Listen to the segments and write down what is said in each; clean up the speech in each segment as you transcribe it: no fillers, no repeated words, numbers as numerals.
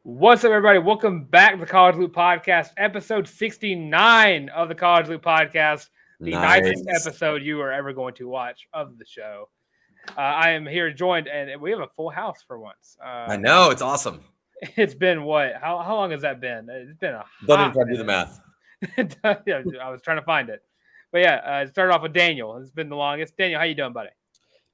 What's up, everybody? Welcome back to the College Loop Podcast, episode 69 of the College Loop Podcast, the nicest episode you are ever going to watch of the show. I am here joined, and we have a full house for once. I know, it's awesome. It's been what? How long has that been? It's been a Don't even try to do the math. Yeah, I was trying to find it. But yeah, it started off with Daniel. It's been the longest. Daniel, how you doing, buddy?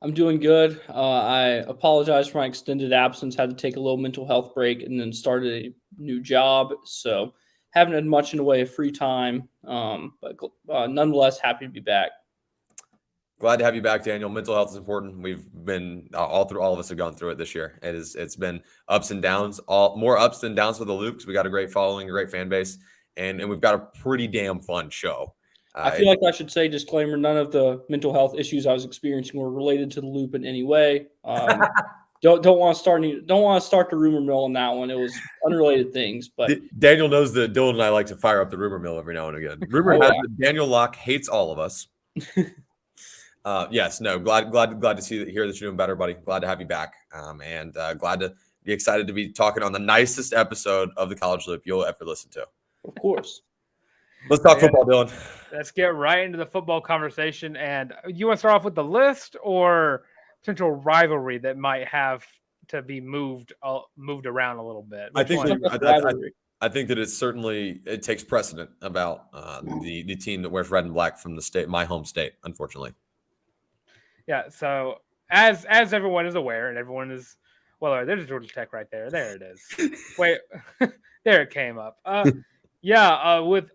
I'm doing good. I apologize for my extended absence. Had to take a little mental health break and then started a new job. So haven't had much in the way of free time, but nonetheless, happy to be back. Glad to have you back, Daniel. Mental health is important. We've been all of us have gone through it this year. It's been ups and downs, more ups than downs for the Loop because we got a great following, a great fan base, and we've got a pretty damn fun show. I feel like I should say disclaimer: none of the mental health issues I was experiencing were related to the Loop in any way. Don't want to start the rumor mill on that one. It was unrelated things. But Daniel knows that Dylan and I like to fire up the rumor mill every now and again. Rumor has it Daniel Locke hates all of us. Yes, no, glad to hear that you're doing better, buddy. Glad to have you back, and glad to be excited to be talking on the nicest episode of the College Loop you'll ever listen to. Of course. Let's talk football, Dylan. Let's get right into the football conversation. And you want to start off with the list or potential rivalry that might have to be moved around a little bit? I think that it takes precedent about the team that wears red and black from the state, my home state, unfortunately. Yeah. So as everyone is aware, and everyone is there's Georgia Tech right there. There it is. Wait, there it came up. With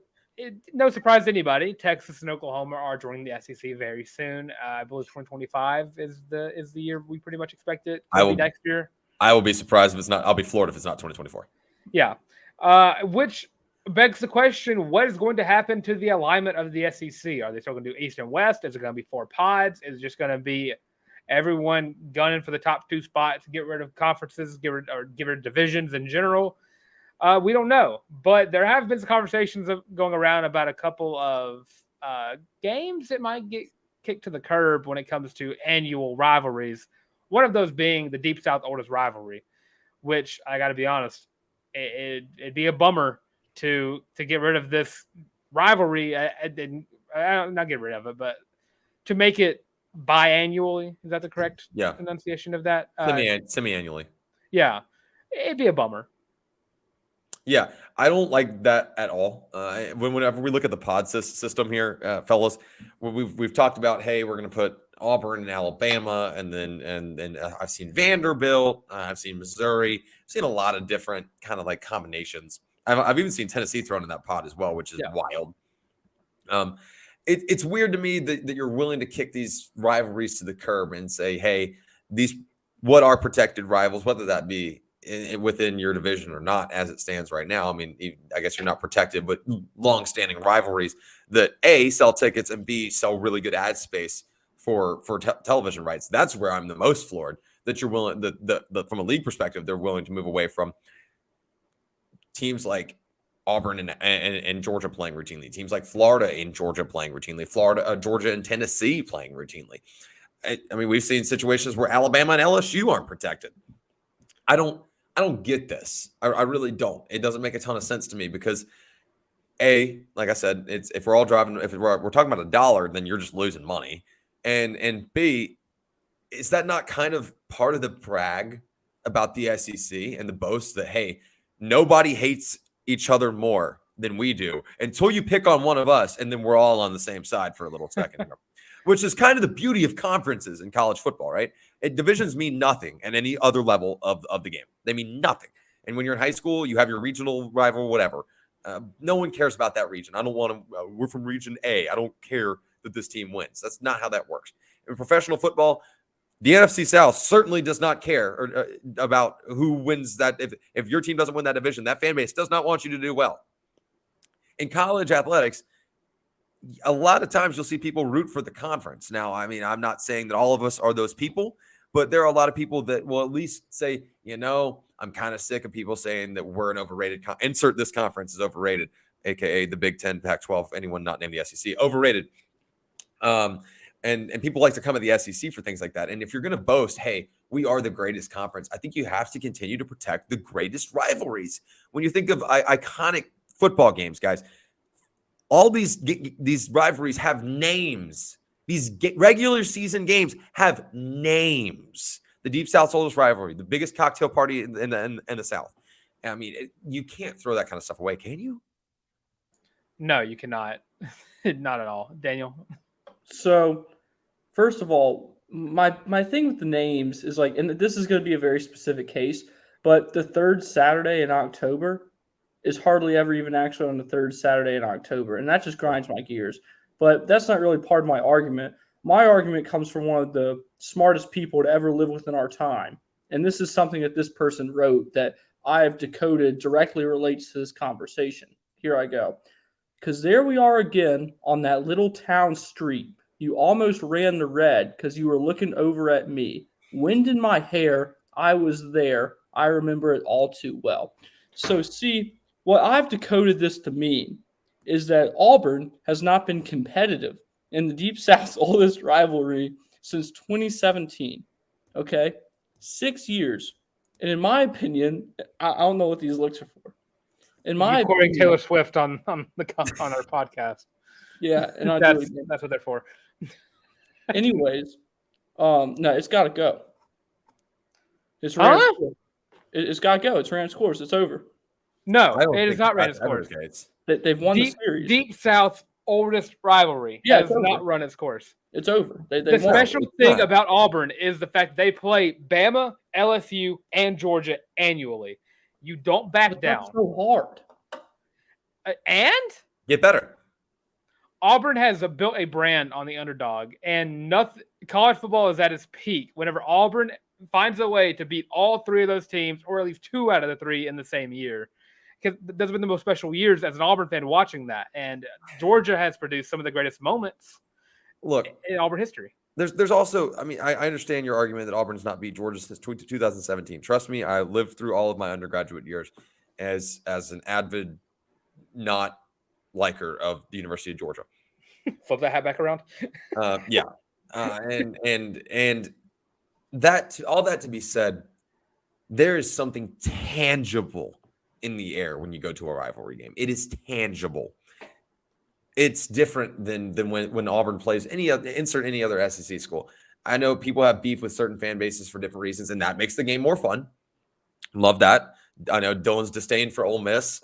no surprise to anybody, Texas and Oklahoma are joining the SEC very soon. I believe 2025 is the year we pretty much expect it to be next year. I will be surprised if it's not. I'll be floored if it's not 2024. Yeah, which begs the question: what is going to happen to the alignment of the SEC? Are they still going to do East and West? Is it going to be 4 pods? Is it just going to be everyone gunning for the top 2 spots, get rid of conferences, get rid of divisions in general? We don't know, but there have been some conversations going around about a couple of games that might get kicked to the curb when it comes to annual rivalries. One of those being the Deep South oldest rivalry, which I got to be honest, it'd be a bummer to get rid of this rivalry. Not get rid of it, but to make it biannually. Is that the correct enunciation of that? Semi-annually. Yeah, it'd be a bummer. Yeah, I don't like that at all. Whenever we look at the pod system here, fellas, we've talked about, hey, we're going to put Auburn and Alabama, and then I've seen Vanderbilt, I've seen Missouri, I've seen a lot of different kind of like combinations. I've even seen Tennessee thrown in that pod as well, which is wild. It's weird to me that you're willing to kick these rivalries to the curb and say, hey, what are protected rivals, whether that be within your division or not, as it stands right now. I mean, I guess you're not protected, but long-standing rivalries that A, sell tickets, and B, sell really good ad space for television rights. That's where I'm the most floored, that you're willing, from a league perspective, they're willing to move away from teams like Auburn and Georgia playing routinely, teams like Florida and Georgia playing routinely, Georgia and Tennessee playing routinely. I mean, we've seen situations where Alabama and LSU aren't protected. I don't get this. I really don't. It doesn't make a ton of sense to me because, A, like I said, if we're all driving, if we're talking about $1, then you're just losing money, and B, is that not kind of part of the brag about the SEC and the boast that, hey, nobody hates each other more than we do until you pick on one of us, and then we're all on the same side for a little second. Which is kind of the beauty of conferences in college football, right? Divisions mean nothing at any other level of the game. They mean nothing. And when you're in high school, you have your regional rival, whatever. No one cares about that region. I don't want to. We're from Region A. I don't care that this team wins. That's not how that works. In professional football, the NFC South certainly does not care about who wins that. If your team doesn't win that division, that fan base does not want you to do well. In college athletics, a lot of times you'll see people root for the conference. Now, I mean, I'm not saying that all of us are those people, but there are a lot of people that will at least say, I'm kind of sick of people saying that we're an overrated insert this conference is overrated, aka the Big 10, Pac-12, anyone not named the SEC, overrated. And people like to come at the SEC for things like that. And if you're going to boast, hey, we are the greatest conference. I think you have to continue to protect the greatest rivalries. When you think of iconic football games, guys, all these rivalries have names. These regular season games have names. The Deep South's oldest rivalry, the biggest cocktail party in the South. I mean, you can't throw that kind of stuff away, can you? No, you cannot. Not at all. Daniel? So, first of all, my thing with the names is like, and this is going to be a very specific case, but the third Saturday in October is hardly ever even actually on the third Saturday in October, and that just grinds my gears. But that's not really part of my argument. My argument comes from one of the smartest people to ever live within our time, and this is something that this person wrote that I have decoded directly relates to this conversation. Here I go. Because there we are again on that little town street. You almost ran the red because you were looking over at me. Wind in my hair. I was there. I remember it all too well. So see, what I've decoded this to mean is that Auburn has not been competitive in the Deep South's oldest rivalry since 2017. Okay? 6 years. And in my opinion, I don't know what these looks are for. In my quoting opinion, Taylor Swift on our podcast. yeah, and that's what they're for. Anyways, no, it's got to go. It's ran its course. It's got to go. It's ran its course. It's over. No, it is not ran its course. They've won the series. Deep South's oldest rivalry has not run its course. It's over. The special thing about Auburn is the fact they play Bama, LSU, and Georgia annually. You don't back down. That's so hard. And get better. Auburn has built a brand on the underdog, and college football is at its peak whenever Auburn finds a way to beat all three of those teams, or at least two out of the three in the same year. Because those have been the most special years as an Auburn fan watching that. And Georgia has produced some of the greatest moments in Auburn history. There's also, I mean, I understand your argument that Auburn's not beat Georgia since 2017. Trust me, I lived through all of my undergraduate years as an avid not liker of the University of Georgia. Flip that hat back around. Yeah. And that, all that to be said, there is something tangible in the air when you go to a rivalry game. It is tangible. It's different than when Auburn plays any other SEC school. I know people have beef with certain fan bases for different reasons, and that makes the game more fun. Love that. I know Dylan's disdain for Ole Miss.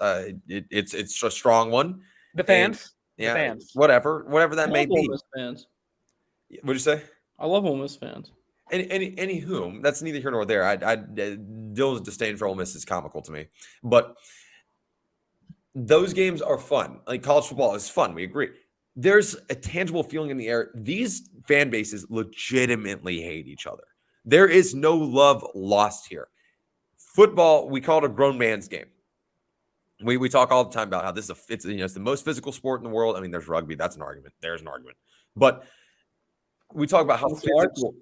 It's a strong one. The fans, whatever that may be. Ole Miss fans. What'd you say? I love Ole Miss fans. Any whom, that's neither here nor there. Dylan's disdain for Ole Miss is comical to me, but those games are fun. Like college football is fun. We agree. There's a tangible feeling in the air. These fan bases legitimately hate each other. There is no love lost here. Football, we call it a grown man's game. We talk all the time about how it's the most physical sport in the world. I mean, there's rugby. That's an argument. There's an argument. But we talk about how physical.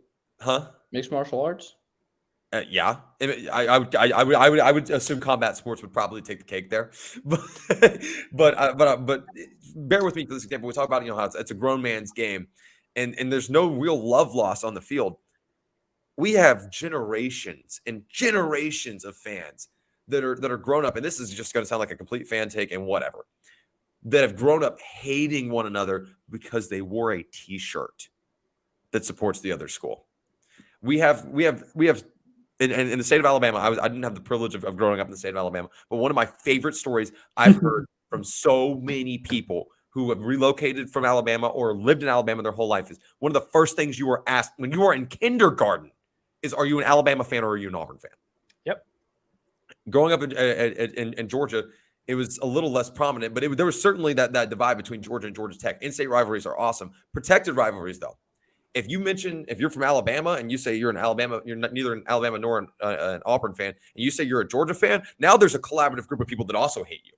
Mixed martial arts. Yeah, I would assume combat sports would probably take the cake there, but bear with me for this example. We talk about how it's a grown man's game, and there's no real love lost on the field. We have generations and generations of fans that are grown up, and this is just going to sound like a complete fan take and whatever, that have grown up hating one another because they wore a T-shirt that supports the other school. We have in the state of Alabama. I didn't have the privilege of growing up in the state of Alabama, but one of my favorite stories I've heard from so many people who have relocated from Alabama or lived in Alabama their whole life is one of the first things you were asked when you were in kindergarten is, are you an Alabama fan or are you an Auburn fan? Yep. Growing up in Georgia, it was a little less prominent, but there was certainly that divide between Georgia and Georgia Tech. In-state rivalries are awesome. Protected rivalries, though. If you're from Alabama and you say you're neither an Alabama nor an Auburn fan, and you say you're a Georgia fan, now there's a collaborative group of people that also hate you.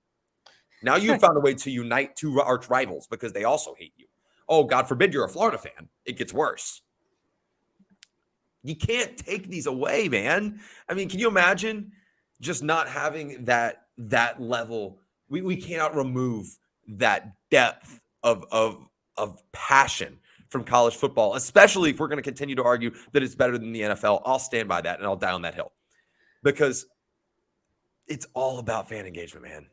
Now you've found a way to unite two arch rivals because they also hate you. Oh, God forbid you're a Florida fan. It gets worse. You can't take these away, man. I mean, can you imagine just not having that level? We cannot remove that depth of passion from college football, especially if we're going to continue to argue that it's better than the NFL. I'll stand by that and I'll die on that hill because it's all about fan engagement, man.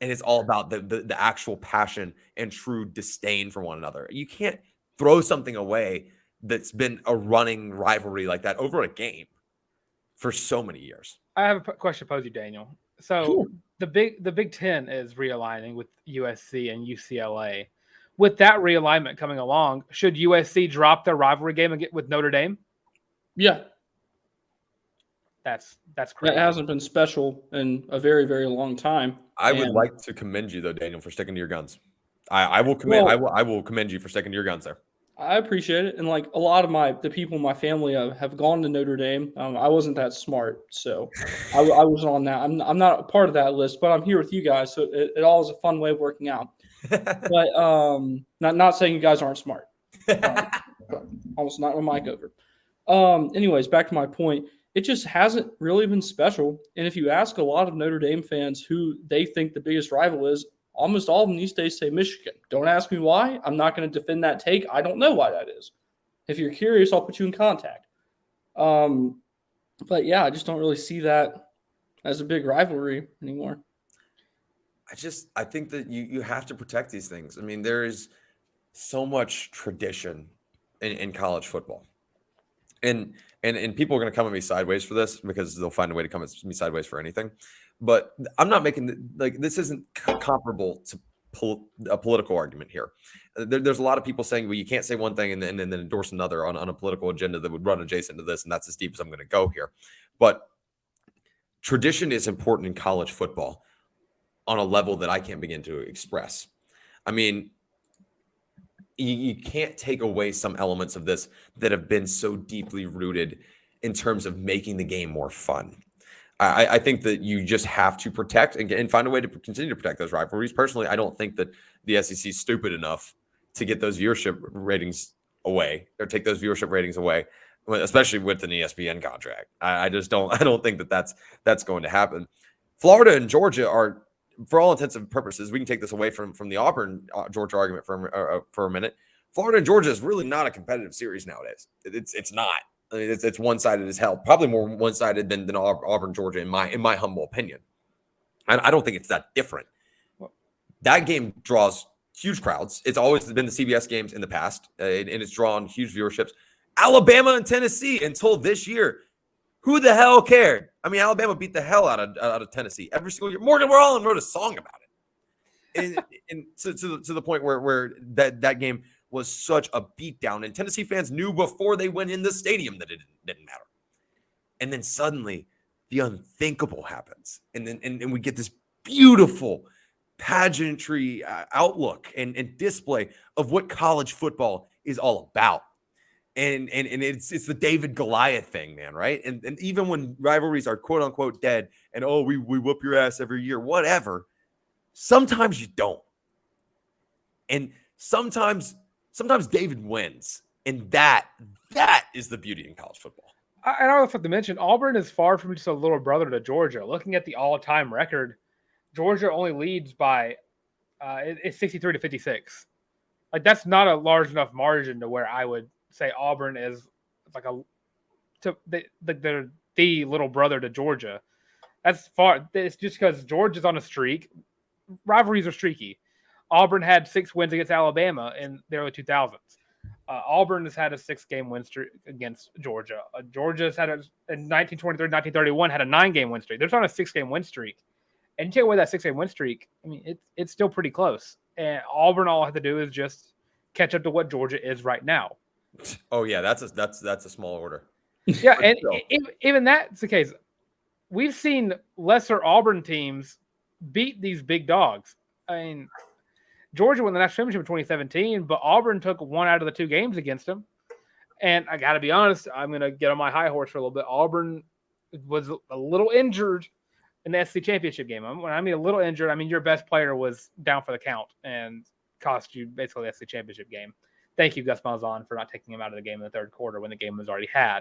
And it's all about the actual passion and true disdain for one another. You can't throw something away that's been a running rivalry like that over a game for so many years. I have a question to pose you, Daniel. So Sure. the Big Ten is realigning with USC and UCLA. With that realignment coming along, should USC drop their rivalry game and get with Notre Dame? Yeah, That's crazy. that hasn't been special in a very, very long time. I would like to commend you though, Daniel, for sticking to your guns. I will commend. I will commend you for sticking to your guns there. I appreciate it, and like a lot of the people in my family have gone to Notre Dame. I wasn't that smart, so I was on that. I'm not a part of that list, but I'm here with you guys, so it all is a fun way of working out. But not saying you guys aren't smart. Almost not my mic over. Anyways, back to my point. It just hasn't really been special. And if you ask a lot of Notre Dame fans who they think the biggest rival is, almost all of them these days say Michigan. Don't ask me why. I'm not going to defend that take. I don't know why that is. If you're curious, I'll put you in contact. But yeah, I just don't really see that as a big rivalry anymore. I think that you have to protect these things. I mean, there is so much tradition in college football. And people are going to come at me sideways for this because they'll find a way to come at me sideways for anything. But I'm not making this isn't comparable to a political argument here. There's a lot of people saying, well, you can't say one thing and then endorse another on a political agenda that would run adjacent to this. And that's as deep as I'm going to go here. But tradition is important in college football on a level that I can't begin to express. I mean, you can't take away some elements of this that have been so deeply rooted in terms of making the game more fun. I think that you just have to protect and find a way to continue to protect those rivalries. Personally, I don't think that the SEC is stupid enough to get those viewership ratings away or take those viewership ratings away, especially with an ESPN contract. I just don't. I don't think that that's going to happen. Florida and Georgia are, for all intents and purposes, we can take this away from the Auburn Georgia argument for a minute. Florida and Georgia is really not a competitive series nowadays. It's not. I mean, it's one-sided as hell. Probably more one-sided than Auburn Georgia in my humble opinion. I don't think it's that different. That game draws huge crowds. It's always been the CBS games in the past, and it's drawn huge viewerships. Alabama and Tennessee until this year. Who the hell cared? I mean, Alabama beat the hell out of Tennessee every single year. Morgan Wallen wrote a song about it, and to the point where that game was such a beatdown, and Tennessee fans knew before they went in the stadium that it didn't matter. And then suddenly, the unthinkable happens, and we get this beautiful pageantry outlook and display of what college football is all about. And it's the David Goliath thing, man, right? And even when rivalries are quote unquote dead and we whoop your ass every year, whatever, sometimes you don't. And sometimes David wins. And that is the beauty in college football. I don't have to mention, Auburn is far from just a little brother to Georgia. Looking at the all-time record, Georgia only leads by it's 63-56. Like, that's not a large enough margin to where I would say Auburn is like they're the little brother to Georgia. That's far. It's just because Georgia's on a streak. Rivalries are streaky. Auburn had 6 wins against Alabama in the early 2000s. Auburn has had a 6-game win streak against Georgia. Georgia's had in 1923, 1931 had a 9-game win streak. There's on a 6-game win streak, and you take away that 6-game win streak. I mean, it's still pretty close. And Auburn, all I have to do is just catch up to what Georgia is right now. Oh yeah, that's a small order. Yeah, and even that's the case. We've seen lesser Auburn teams beat these big dogs. I mean, Georgia won the national championship in 2017, but Auburn took 1 out of the 2 games against them. And I got to be honest, I'm going to get on my high horse for a little bit. Auburn was a little injured in the SEC championship game. When I mean a little injured, I mean your best player was down for the count and cost you basically the SEC championship game. Thank you, Gus Malzahn, for not taking him out of the game in the third quarter when the game was already had.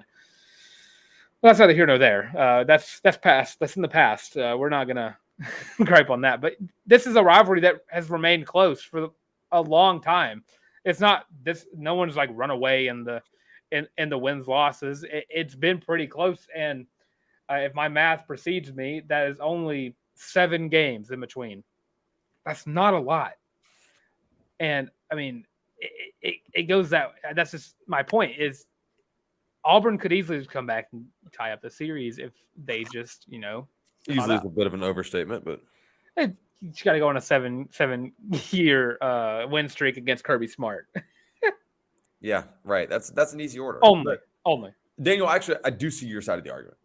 Well, that's neither here nor there. That's past. That's in the past. We're not going to gripe on that. But this is a rivalry that has remained close for a long time. It's not this. No one's like run away in the wins losses. It's been pretty close, and if my math precedes me, that is only 7 games in between. That's not a lot. And I mean, it goes that. That's just my point. Is Auburn could easily just come back and tie up the series if they just Easily is a bit of an overstatement, but you just got to go on a 7-year win streak against Kirby Smart. yeah, right. That's an easy order. Only. Daniel, actually, I do see your side of the argument.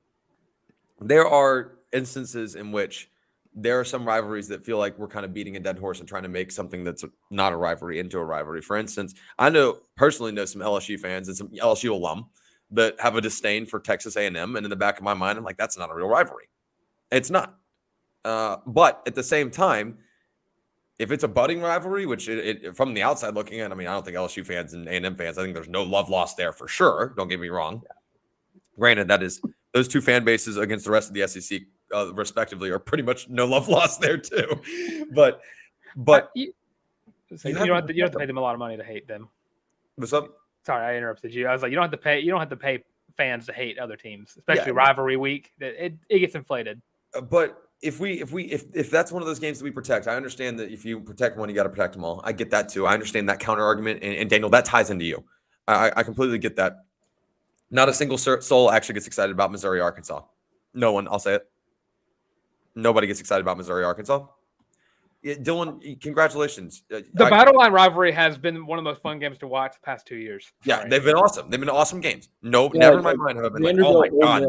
There are instances in which there are some rivalries that feel like we're kind of beating a dead horse and trying to make something that's not a rivalry into a rivalry. For instance, I personally know some LSU fans and some LSU alum that have a disdain for Texas A&M, and in the back of my mind, I'm like, that's not a real rivalry. It's not. But at the same time, if it's a budding rivalry, which from the outside looking in, I mean, I don't think LSU fans and A&M fans, I think there's no love lost there for sure. Don't get me wrong. Granted, that is those two fan bases against the rest of the SEC, respectively, are pretty much no love lost there too. But you don't have to pay them a lot of money to hate them. What's up? Sorry, I interrupted you. I was like, you don't have to pay fans to hate other teams, especially rivalry week. It gets inflated. But if that's one of those games that we protect, I understand that if you protect one, you got to protect them all. I get that too. I understand that counter argument, and Daniel, that ties into you. I completely get that. Not a single soul actually gets excited about Missouri, Arkansas. No one. I'll say it. Nobody gets excited about Missouri, Arkansas. Yeah, Dylan, congratulations. The Battle Line rivalry has been one of the most fun games to watch the past 2 years. Yeah, they've been awesome. They've been awesome games. Never in my mind have I been like, oh my God,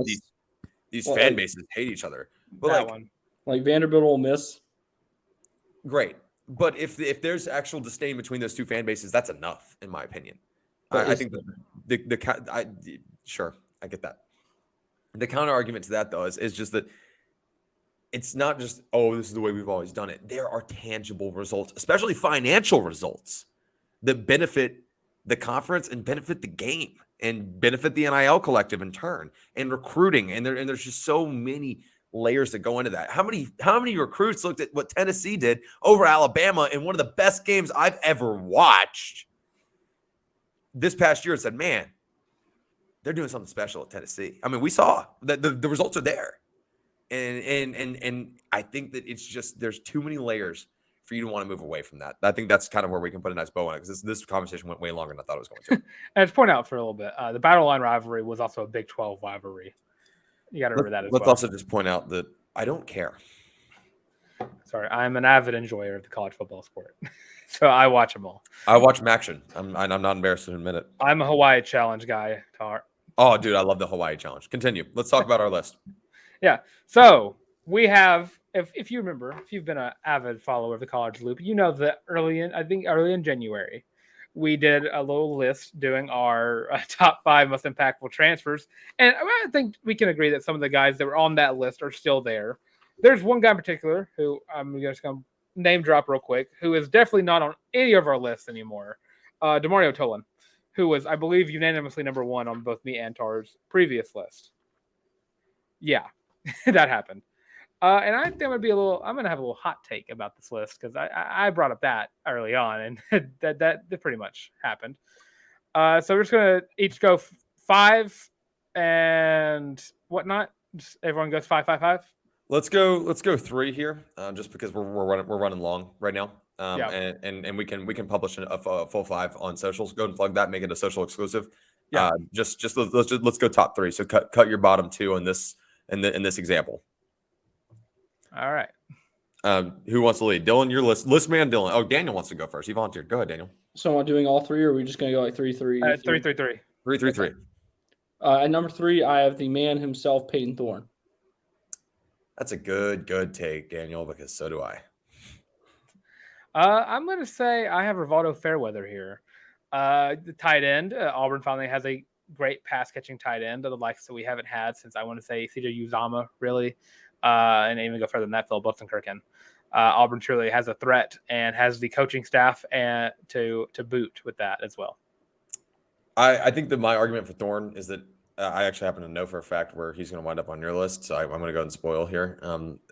these fan bases hate each other. But like Vanderbilt Ole Miss. Great. But if there's actual disdain between those two fan bases, that's enough, in my opinion. I think sure, I get that. The counter argument to that, though, is just that it's not just, this is the way we've always done it. There are tangible results, especially financial results, that benefit the conference and benefit the game and benefit the NIL collective in turn and recruiting. And there's just so many layers that go into that. How many recruits looked at what Tennessee did over Alabama in one of the best games I've ever watched this past year and said, man, they're doing something special at Tennessee. I mean, we saw that the results are there. And I think that it's just, there's too many layers for you to want to move away from that. I think that's kind of where we can put a nice bow on it, because this conversation went way longer than I thought it was going to. And to point out for a little bit, the Battle Line rivalry was also a Big 12 rivalry. You got to remember that as well. Let's also just point out that I don't care. Sorry, I'm an avid enjoyer of the college football sport. So I watch them all. I watch them action. I'm not embarrassed to admit it. I'm a Hawaii Challenge guy, Tarr. Oh, dude, I love the Hawaii Challenge. Continue. Let's talk about our list. Yeah. So we have, if you remember, if you've been an avid follower of the College Loop, you know that early in January, we did a little list doing our top 5 most impactful transfers. And I think we can agree that some of the guys that were on that list are still there. There's one guy in particular who I'm just going to name drop real quick, who is definitely not on any of our lists anymore. Demario Tolan, who was, I believe, unanimously number 1 on both me and Tarr's previous list. Yeah, that happened. And I think I'm going to have a little hot take about this list, because I brought up that early on, and that pretty much happened. So we're just going to each go 5 and whatnot. Just everyone goes 5, 5, 5. Let's go 3 here, just because we're running long right now. And we can publish a full 5 on socials. Go and plug that, make it a social exclusive. Yeah. Let's go top 3. So cut your bottom 2 on this in this example. All right. Who wants to lead? Dylan, your list man. Dylan. Oh, Daniel wants to go first. He volunteered. Go ahead, Daniel. So am I doing all 3, or are we just going to go like 3, 3? 3, 3, 3. 3, 3, 3. At number 3, I have the man himself, Peyton Thorne. That's a good take, Daniel, because so do I. I'm going to say I have Rivaldo Fairweather here. The tight end. Auburn finally has a great pass-catching tight end of the likes that we haven't had since, I want to say, CJ Uzama, really. And even go further than that, Phil Buxton-Kirkin. Auburn truly has a threat and has the coaching staff and to boot with that as well. I think that my argument for Thorne is that I actually happen to know for a fact where he's going to wind up on your list, so I'm going to go and spoil here.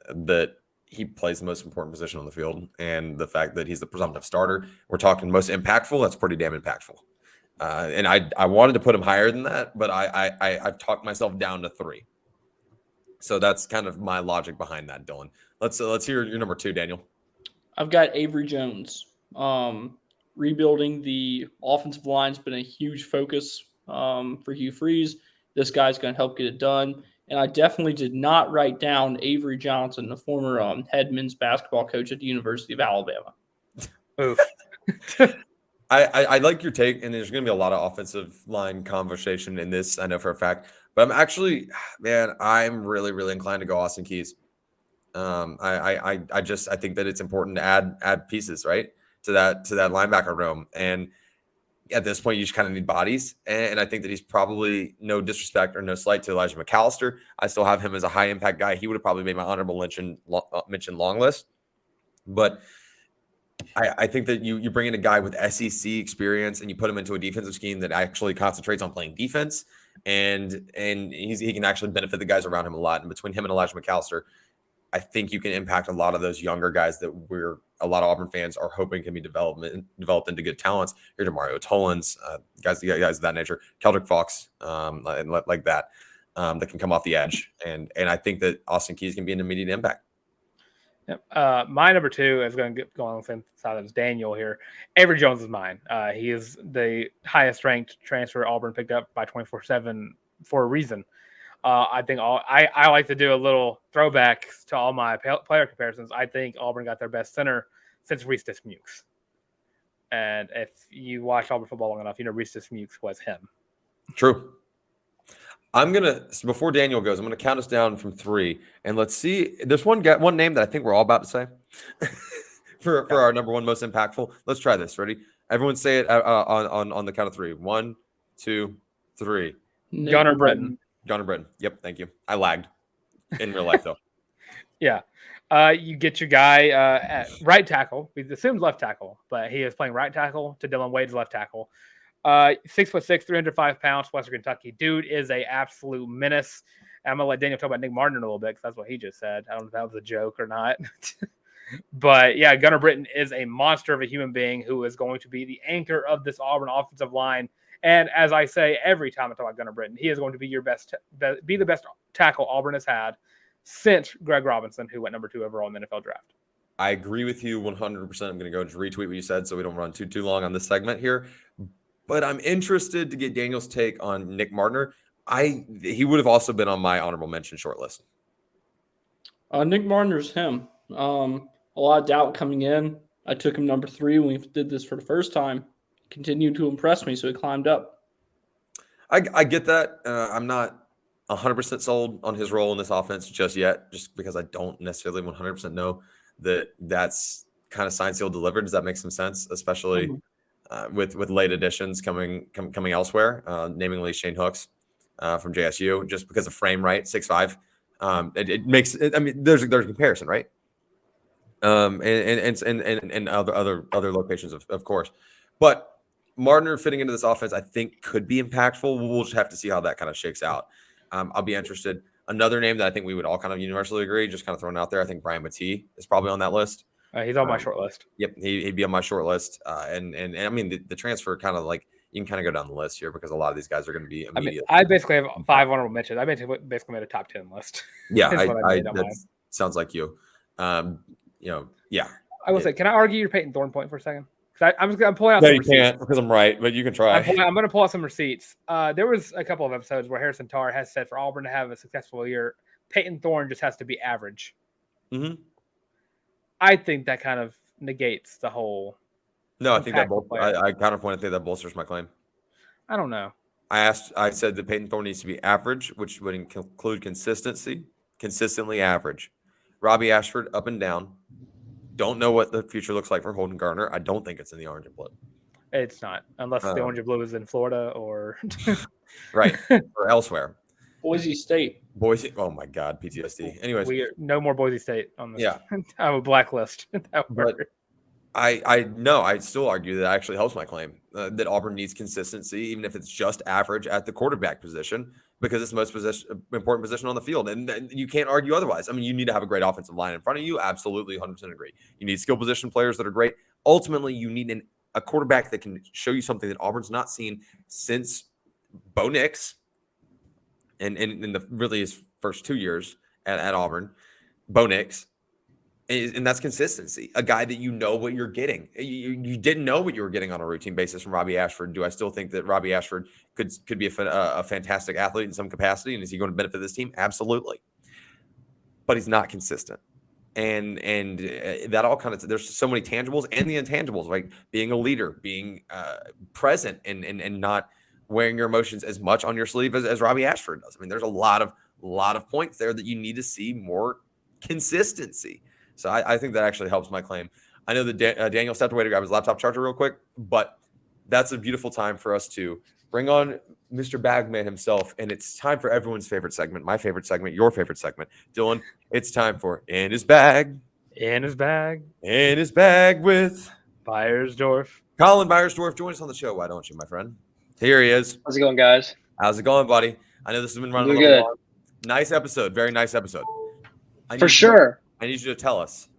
That he plays the most important position on the field, and the fact that he's the presumptive starter, we're talking most impactful. That's pretty damn impactful. And I wanted to put him higher than that, but I've talked myself down to 3. So that's kind of my logic behind that, Dylan. Let's hear your number 2, Daniel. I've got Avery Jones. Rebuilding the offensive line's been a huge focus for Hugh Freeze. This guy's going to help get it done. And I definitely did not write down Avery Johnson, the former head men's basketball coach at the University of Alabama. Oof. I like your take, and there's going to be a lot of offensive line conversation in this, I know for a fact. But I'm actually, man, I'm really, really inclined to go Austin Keys. I think that it's important to add pieces, right, to that linebacker room. And at this point, you just kind of need bodies. And I think that he's probably, no disrespect or no slight to Elijah McAllister, I still have him as a high impact guy. He would have probably made my honorable mention long list. But I think that you bring in a guy with SEC experience and you put him into a defensive scheme that actually concentrates on playing defense, and he can actually benefit the guys around him a lot. And between him and Elijah McAllister, I think you can impact a lot of those younger guys that a lot of Auburn fans are hoping can be developed into good talents. Here to Mario Tollins, guys of that nature, Keldrick Fox, and like that can come off the edge. And I think that Austin Keys can be an immediate impact. Yep. My number 2 is going to go on the same side as Daniel here. Avery Jones is mine. He is the highest ranked transfer Auburn picked up by 24/7 for a reason. I think I like to do a little throwback to all my player comparisons. I think Auburn got their best center since Reese Dismukes. And if you watch Auburn football long enough, you know Reese Dismukes was him. True. Before Daniel goes, I'm gonna count us down from 3, and let's see. There's one name that I think we're all about to say for our number 1 most impactful. Let's try this. Ready? Everyone say it on the count of 3. 1, 2, 3. Gunnar Britton. Gunnar Britton. Yep. Thank you. I lagged in real life though. Yeah. You get your guy at right tackle. We assumed left tackle, but he is playing right tackle to Dylan Wade's left tackle. 6'6", 305 pounds, Western Kentucky. Dude is a absolute menace. I'm gonna let Daniel talk about Nick Martin a little bit because that's what he just said. I don't know if that was a joke or not. But yeah, Gunnar Britton is a monster of a human being who is going to be the anchor of this Auburn offensive line. And as I say every time I talk about Gunnar Britton, he is going to be be the best tackle Auburn has had since Greg Robinson, who went number 2 overall in the NFL draft. I agree with you 100%. I'm going to go and retweet what you said so we don't run too long on this segment here. But I'm interested to get Daniel's take on Nick Martiner. He would have also been on my honorable mention short list. Nick Martiner's him. A lot of doubt coming in. I took him number 3 when we did this for the first time. Continued to impress me, so he climbed up. I get that. I'm not 100% sold on his role in this offense just yet, just because I don't necessarily 100% know that that's kind of signed, sealed, delivered. Does that make some sense? Especially with late additions coming elsewhere, namely Shane Hooks from JSU, just because of frame, right? 6'5". It makes it, I mean, there's a comparison, right? And other locations, of course. But Martiner fitting into this offense, I think, could be impactful. We'll just have to see how that kind of shakes out. I'll be interested. Another name that I think we would all kind of universally agree, just kind of throwing out there, I think Brian Matee is probably on that list. He's on my short list. Yep, he'd be on my short list. And I mean, the transfer kind of like, you can kind of go down the list here because a lot of these guys are going to be immediate. I basically have 5 honorable mentions. I basically made a top 10 list. Yeah, that sounds like you. Yeah. I will say, can I argue your Peyton Thorne point for a second? I'm pulling out. No, you can't because I'm right, but you can try. I'm going to pull out some receipts. There was a couple of episodes where Harrison Tarr has said for Auburn to have a successful year, Peyton Thorne just has to be average. Mm-hmm. I think that kind of negates the whole. No, I think that I counterpoint. I think that bolsters my claim. I don't know. I said that Peyton Thorne needs to be average, which would include consistently average. Robbie Ashford up and down. Don't know what the future looks like for Holden Garner. I don't think it's in the orange and blue. It's not, unless the orange and blue is in Florida or right or elsewhere. Boise State. Oh my God, PTSD. Anyways, no more Boise State on this. Yeah, I have a blacklist. But I still argue that actually helps my claim that Auburn needs consistency, even if it's just average at the quarterback position, because it's the most important position on the field. And you can't argue otherwise. I mean, you need to have a great offensive line in front of you. Absolutely, 100% agree. You need skill position players that are great. Ultimately, you need a quarterback that can show you something that Auburn's not seen since Bo Nix and in the really his first 2 years at Auburn, Bo Nix. And that's consistency. A guy that you know what you're getting. You didn't know what you were getting on a routine basis from Robbie Ashford. Do I still think that Robbie Ashford could be a fantastic athlete in some capacity? And is he going to benefit this team? Absolutely. But he's not consistent. And that all kind of, there's so many tangibles and the intangibles, like being a leader, being present and not wearing your emotions as much on your sleeve as Robbie Ashford does. I mean, there's a lot of points there that you need to see more consistency. So I think that actually helps my claim. I know that Daniel stepped away to grab his laptop charger real quick, but that's a beautiful time for us to bring on Mr. Bagman himself, and it's time for everyone's favorite segment, my favorite segment, your favorite segment. Dylan, it's time for In His Bag. In his bag. In His Bag with Beiersdorf. Colin Beiersdorf. Join us on the show, why don't you, my friend? Here he is. How's it going, guys? How's it going, buddy? I know this has been running Doing a little good. long. Nice episode. Very nice episode. For sure. I need you to tell us.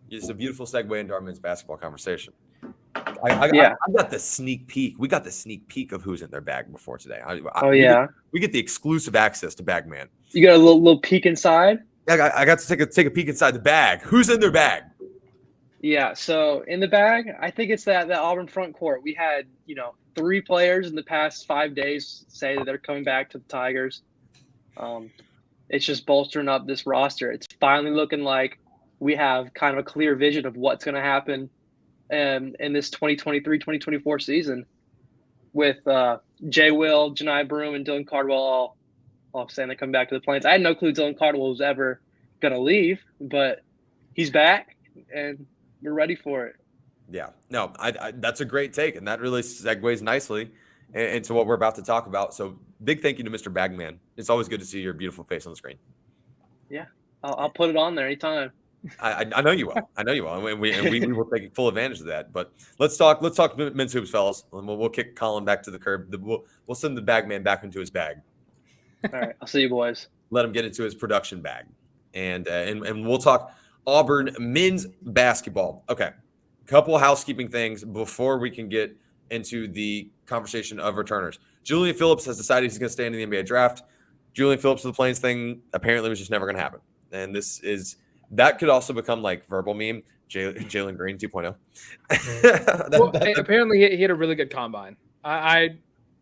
It's a beautiful segue into our men's basketball conversation. I got the sneak peek. We got the sneak peek of who's in their bag before today. We get the exclusive access to Bagman. You got a little peek inside? I got to take a peek inside the bag. Who's in their bag? Yeah, so in the bag, I think it's that Auburn front court. We had, 3 players in the past 5 days say that they're coming back to the Tigers. It's just bolstering up this roster. It's finally looking like we have kind of a clear vision of what's going to happen in this 2023-2024 season with Jay Will, Janai Broom, and Dylan Cardwell all saying they're coming back to the Plains. I had no clue Dylan Cardwell was ever going to leave, but he's back, and we're ready for it. Yeah. No, I that's a great take, and that really segues nicely into what we're about to talk about. So big thank you to Mr. Bagman. It's always good to see your beautiful face on the screen. Yeah, I'll put it on there anytime. I know you will. I know you will. And we will take full advantage of that. But let's talk men's hoops, fellas. And we'll kick Colin back to the curb. We'll send the Bagman back into his bag. All right, I'll see you boys. Let him get into his production bag, and we'll talk Auburn men's basketball. Okay, couple housekeeping things before we can get into the conversation of returners. Julian Phillips has decided he's going to stay in the NBA draft. Julian Phillips to the Plains thing apparently was just never going to happen, and that could also become like verbal meme. Jaylin Green 2.0. Apparently he had a really good combine. I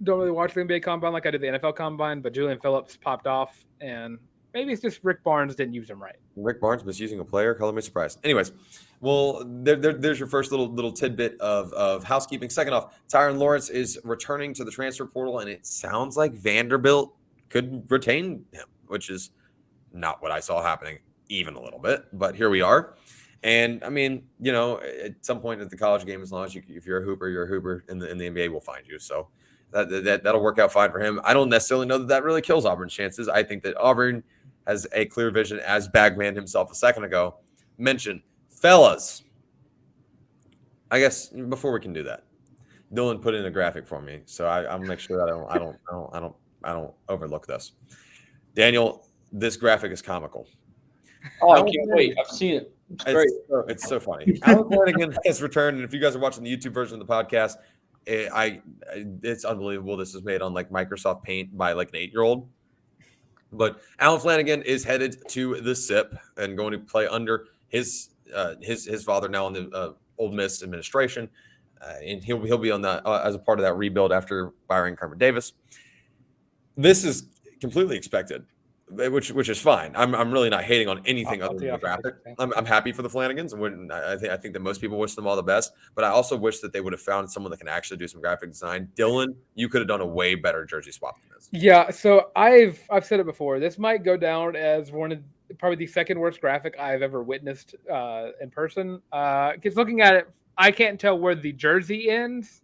don't really watch the NBA combine like I did the NFL combine, but Julian Phillips popped off, and maybe it's just Rick Barnes didn't use him right. Rick Barnes misusing a player, color me surprised. Anyways, well, there's your first little tidbit of housekeeping. Second off, Tyron Lawrence is returning to the transfer portal, and it sounds like Vanderbilt could retain him, which is not what I saw happening even a little bit, but here we are. And I mean, at some point at the college game, as long as if you're a hooper, you're a hooper, and the NBA will find you. So that'll work out fine for him. I don't necessarily know that really kills Auburn's chances. I think that Auburn has a clear vision, as Bagman himself a second ago mentioned. Fellas, I guess before we can do that, Dylan put in a graphic for me, so I'll make sure that I don't overlook this. Daniel, this graphic is comical. Oh, I can't wait. I've seen it. It's so funny. Alan Flanagan has returned, and if you guys are watching the YouTube version of the podcast, it's unbelievable. This is made on like Microsoft Paint by like an 8-year-old. But Alan Flanagan is headed to the SIP and going to play under his father now in the Ole Miss administration, and he'll be on that as a part of that rebuild after firing Kermit Davis. This is completely expected, which is fine. I'm really not hating on anything other than the graphic. I'm happy for the Flanagans, and I think that most people wish them all the best. But I also wish that they would have found someone that can actually do some graphic design. Dylan, you could have done a way better jersey swap than this. Yeah, so I've said it before. This might go down as one of probably the second worst graphic I've ever witnessed in person. Because looking at it, I can't tell where the jersey ends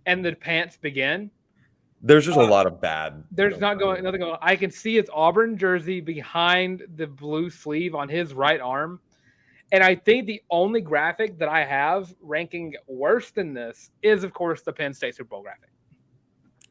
and the pants begin. There's just a lot of bad. There's nothing going on. I can see it's Auburn jersey behind the blue sleeve on his right arm. And I think the only graphic that I have ranking worse than this is, of course, the Penn State Super Bowl graphic.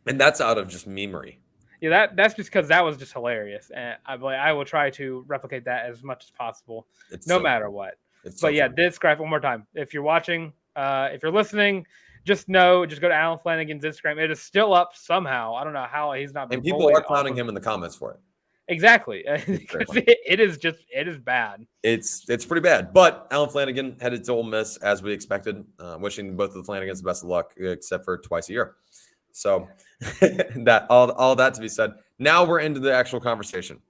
And that's out of just memery. Yeah, that's just because that was just hilarious, and I will try to replicate that as much as possible, no matter what. But yeah, this graphic one more time. If you're watching, if you're listening, just go to Alan Flanagan's Instagram. It is still up somehow. I don't know how he's not been. And people are clowning him in the comments for it. Exactly, because it is bad. It's pretty bad. But Alan Flanagan headed to Ole Miss as we expected. Wishing both of the Flanagans the best of luck, except for twice a year. So that all that to be said. Now we're into the actual conversation.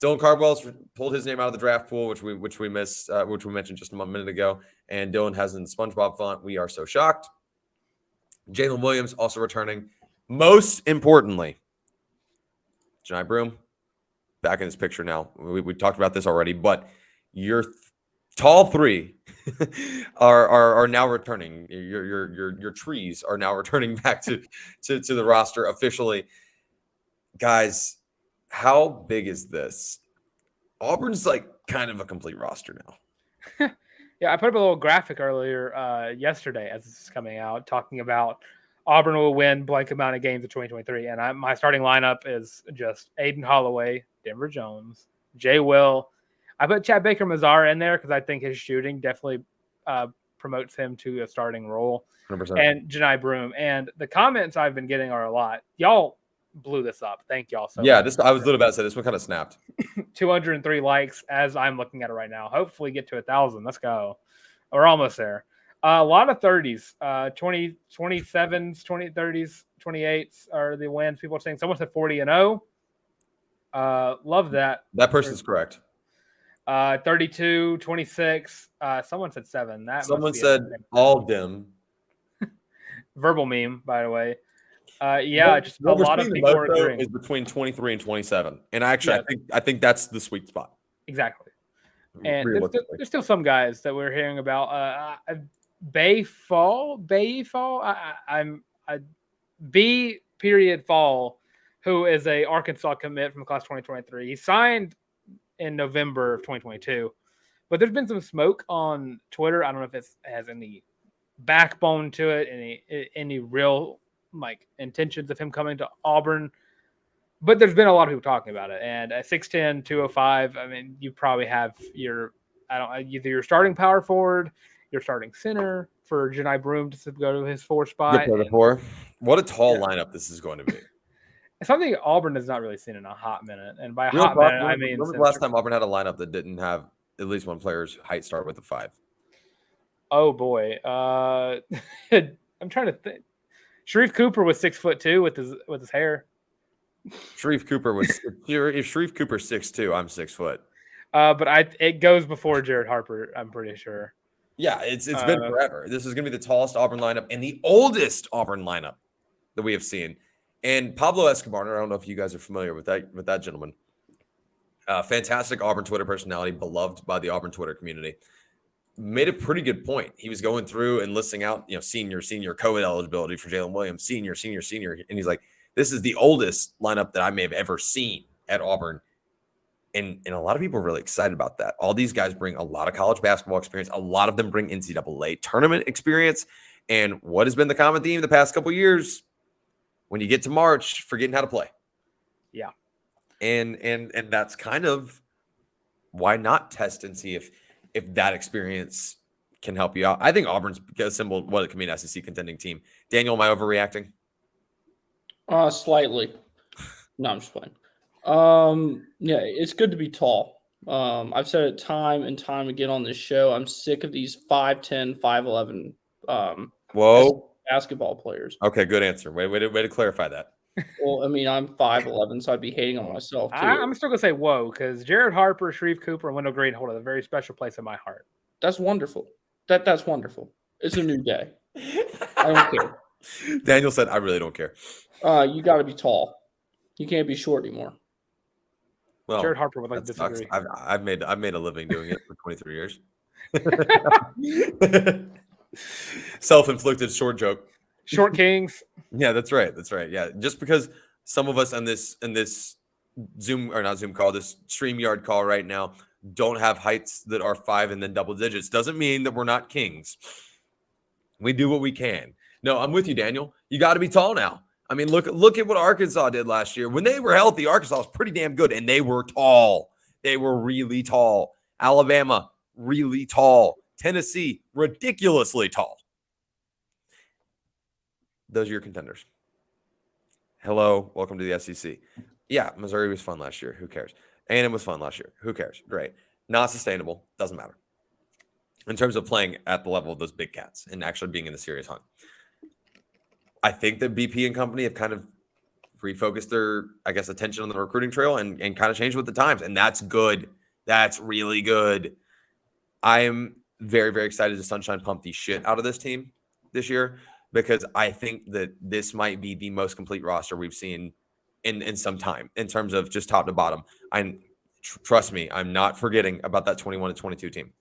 Dylan Cardwell's pulled his name out of the draft pool, which we missed, which we mentioned just a minute ago. And Dylan has in SpongeBob font. We are so shocked. Jaylin Williams also returning. Most importantly, Johni Broome back in this picture now. We talked about this already, but your tall three are now returning. Your trees are now returning back to the roster officially. Guys, how big is this? Auburn's like kind of a complete roster now. Yeah, I put up a little graphic earlier yesterday as this is coming out, talking about Auburn will win blank amount of games in 2023. And my starting lineup is just Aiden Holloway, Denver Jones, Jay Will. I put Chad Baker-Mazara in there because I think his shooting definitely promotes him to a starting role. 100%. And Johni Broome. And the comments I've been getting are a lot. Y'all blew this up. Thank y'all so much. I was literally about to say this one kind of snapped. 203 likes as I'm looking at it right now. Hopefully get to 1,000. Let's go. We're almost there. A lot of 30s, 27s, 30s, 28s are the wins. People are saying someone said 40-0. Love that. That person's correct. 32, 26. Someone said 7. Someone said all dim. Verbal meme, by the way. Just a lot of people are agreeing. Is between 23 and 27. And actually, I think that's the sweet spot. Exactly. And there's still some guys that we're hearing about. Fall. I'm B. Fall, who is a Arkansas commit from class 2023. He signed in November of 2022, but there's been some smoke on Twitter. I don't know if it has any backbone to it, any real intentions of him coming to Auburn. But there's been a lot of people talking about it. And at 6'10", 205, I mean, you probably have either your starting power forward, your starting center for Johni Broome to go to his 4 spot. What a tall lineup this is going to be. It's something Auburn has not really seen in a hot minute. And by hot minute, I mean... When was the last time Auburn had a lineup that didn't have at least one player's height start with a 5? Oh, boy. I'm trying to think. Sharif Cooper was 6'2" with his hair. Sharif Cooper was if Sharif Cooper's 6'2", I'm 6 foot. But it goes before Jared Harper, I'm pretty sure. Yeah, it's been forever. This is gonna be the tallest Auburn lineup and the oldest Auburn lineup that we have seen. And Pablo Escobar, I don't know if you guys are familiar with that gentleman. Fantastic Auburn Twitter personality, beloved by the Auburn Twitter community. Made a pretty good point. He was going through and listing out, senior COVID eligibility for Jaylin Williams, senior. And he's like, this is the oldest lineup that I may have ever seen at Auburn. And a lot of people are really excited about that. All these guys bring a lot of college basketball experience. A lot of them bring NCAA tournament experience. And what has been the common theme the past couple of years? When you get to March, forgetting how to play. Yeah. And that's kind of why not test and see if that experience can help you out. I think Auburn's assembled what it can be an SEC contending team. Daniel, am I overreacting? Slightly. No, I'm just playing. Yeah, it's good to be tall. I've said it time and time again on this show. I'm sick of these 5'10", 5'11" basketball players. Okay, good answer. Way to clarify that. Well, I mean, I'm 5'11", so I'd be hating on myself too. I'm still gonna say whoa, because Jared Harper, Sharif Cooper, and Wendell Green hold a very special place in my heart. That's wonderful. That's wonderful. It's a new day. I don't care. Daniel said, "I really don't care." You got to be tall. You can't be short anymore. Well, Jared Harper would like disagree. I've made a living doing it for 23 years. Self-inflicted short joke. Short kings. Yeah, that's right. Yeah, just because some of us in this Zoom or not Zoom call, this StreamYard call right now don't have heights that are 5 and then double digits. Doesn't mean that we're not kings. We do what we can. No, I'm with you, Daniel. You got to be tall now. I mean, look at what Arkansas did last year. When they were healthy, Arkansas was pretty damn good, and they were tall. They were really tall. Alabama, really tall. Tennessee, ridiculously tall. Those are your contenders. Hello, welcome to the SEC. Yeah, Missouri was fun last year. Who cares? A&M was fun last year. Who cares? Great. Not sustainable. Doesn't matter. In terms of playing at the level of those big cats and actually being in the serious hunt. I think that BP and company have kind of refocused their, I guess, attention on the recruiting trail and kind of changed with the times. And that's good. That's really good. I am very, very excited to sunshine pump the shit out of this team this year because I think that this might be the most complete roster we've seen in some time in terms of just top to bottom. Trust me, I'm not forgetting about that 21 to 22 team.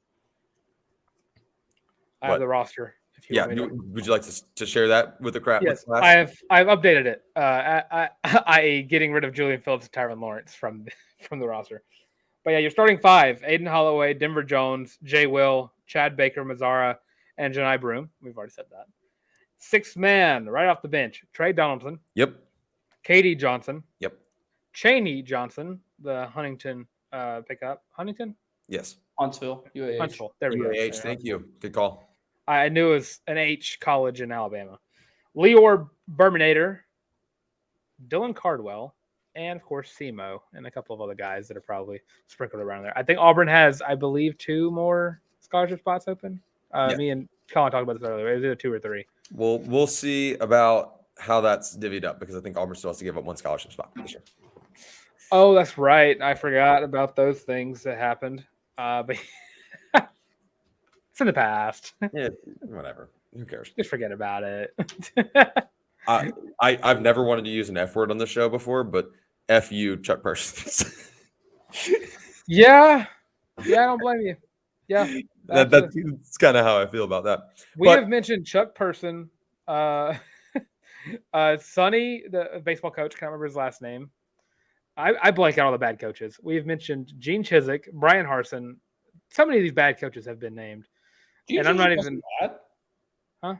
I have the roster. If you want me to. Would you like to share that with the crowd? Yes, I've updated it. I getting rid of Julian Phillips and Tyron Lawrence from the roster. But yeah, you're starting 5: Aiden Holloway, Denver Jones, Jay Will, Chad Baker, Mazzara, and Janai Broom. We've already said that. 6th man right off the bench: Trey Donaldson. Yep. Katie Johnson. Yep. Cheney Johnson, the Huntington pickup. Huntington? Yes. Huntsville, UAH. Huntsville. There we go. UAH, thank you. Good call. I knew it was an H college in Alabama. Leor Berminator, Dylan Cardwell, and of course Semo, and a couple of other guys that are probably sprinkled around there. I think Auburn has, I believe, 2 more scholarship spots open. Yeah. Me and Colin talked about this earlier. Is it 2 or 3? We'll see about how that's divvied up because I think Auburn still has to give up 1 scholarship spot this year. Oh, that's right. I forgot about those things that happened. But it's in the past. Yeah, whatever. Who cares? Just forget about it. I've never wanted to use an F word on the show before, but F you, Chuck Parsons. Yeah, I don't blame you. Yeah, that's kind of how I feel about that. We have mentioned Chuck Person, Sonny, the baseball coach. Can't remember his last name. I blank out all the bad coaches. We have mentioned Gene Chizik, Brian Harsin. So many of these bad coaches have been named, and I'm not even. Bad. Huh?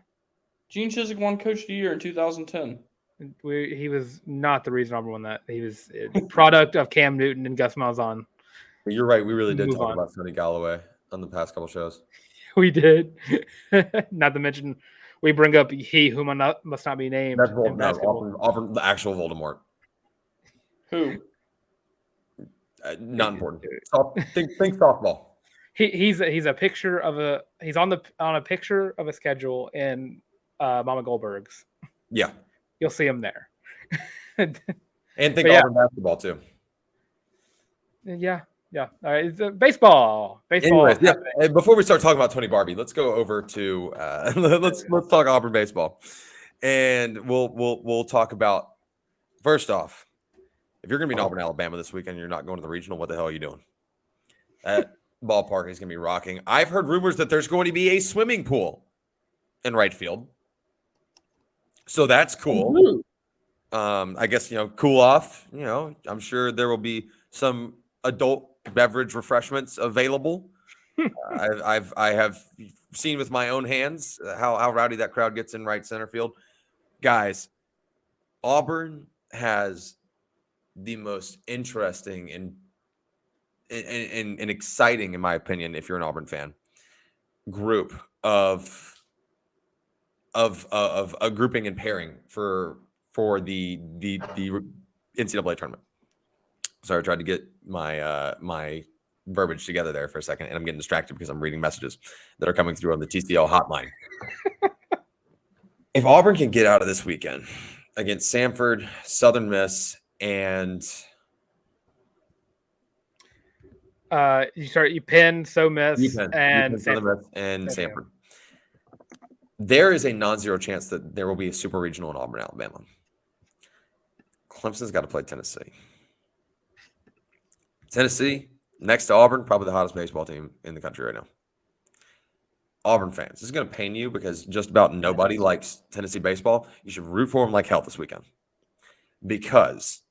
Gene Chizik won Coach of the Year in 2010. He was not the reason Auburn won that. He was a product of Cam Newton and Gus Malzahn. You're right. We really did talk about Sonny Galloway on the past couple shows. We did. Not to mention, we bring up he who must not be named. That's Auburn, the actual Voldemort. Who? Not important. Think softball. He's a picture of he's on a picture of a schedule in Mama Goldberg's. Yeah, you'll see him there. And think Auburn basketball too. Yeah. All right, it's baseball. Anyways, yeah. And before we start talking about Tony Barbie, let's go over to let's talk Auburn baseball, and we'll talk about first off. If you're going to be in Auburn, Alabama this weekend, you're not going to the regional. What the hell are you doing? That ballpark is going to be rocking. I've heard rumors that there's going to be a swimming pool in right field, so that's cool. I guess cool off. I'm sure there will be some adult beverage refreshments available. I have seen with my own hands how rowdy that crowd gets in right center field. Guys, Auburn has the most interesting and exciting, in my opinion, if you're an Auburn fan, group of a grouping and pairing for the NCAA tournament. Sorry, I tried to get my verbiage together there for a second, and I'm getting distracted because I'm reading messages that are coming through on the TCL hotline. If Auburn can get out of this weekend against Samford, Southern Miss, and you pin, so miss, and Samford. There is a non-zero chance that there will be a super regional in Auburn, Alabama. Clemson's got to play Tennessee. Tennessee, next to Auburn, probably the hottest baseball team in the country right now. Auburn fans, this is going to pain you because just about nobody likes Tennessee baseball. You should root for them like hell this weekend. Because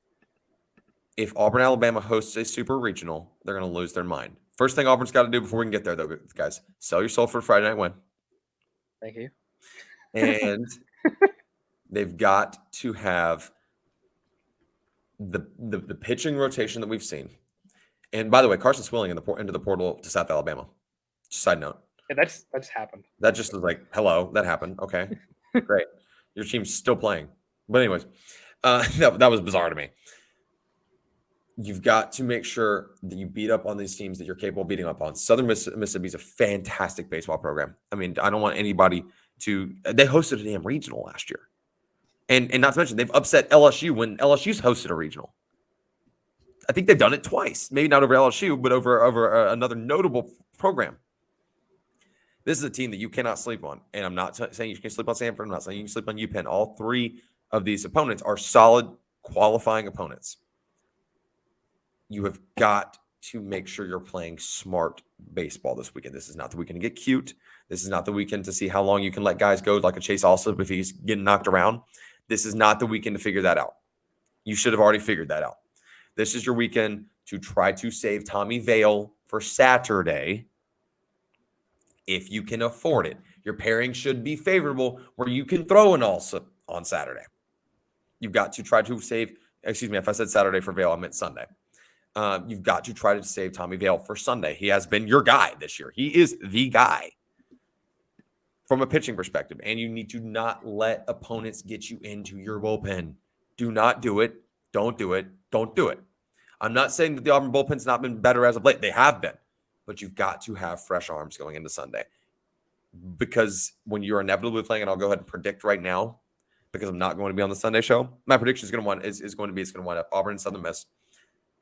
if Auburn, Alabama hosts a super regional, they're going to lose their mind. First thing Auburn's got to do before we can get there, though, guys, sell your soul for a Friday night win. Thank you. And they've got to have the pitching rotation that we've seen. And by the way, Carson Swilling into the portal to South Alabama. Just side note. Yeah, that's happened. That just was like, hello, that happened. Okay, great. Your team's still playing. But anyways, that was bizarre to me. You've got to make sure that you beat up on these teams that you're capable of beating up on. Southern Mississippi is a fantastic baseball program. I mean, I don't want anybody to – they hosted a damn regional last year. And not to mention, they've upset LSU when LSU's hosted a regional. I think they've done it twice. Maybe not over LSU, but over another notable program. This is a team that you cannot sleep on. And I'm not saying you can sleep on Samford. I'm not saying you can sleep on UPenn. All three of these opponents are solid, qualifying opponents. You have got to make sure you're playing smart baseball this weekend. This is not the weekend to get cute. This is not the weekend to see how long you can let guys go like a Chase Allsup if he's getting knocked around. This is not the weekend to figure that out. You should have already figured that out. This is your weekend to try to save Tommy Vale for Saturday if you can afford it. Your pairing should be favorable where you can throw an Allsup on Saturday. You've got to try to save, excuse me, if I said Saturday for Vale, I meant Sunday. You've got to try to save Tommy Vale for Sunday. He has been your guy this year. He is the guy from a pitching perspective. And you need to not let opponents get you into your bullpen. Do not do it. Don't do it. Don't do it. I'm not saying that the Auburn bullpen's not been better as of late. They have been. But you've got to have fresh arms going into Sunday. Because when you're inevitably playing, and I'll go ahead and predict right now, because I'm not going to be on the Sunday show, my prediction is going to wind up Auburn and Southern Miss.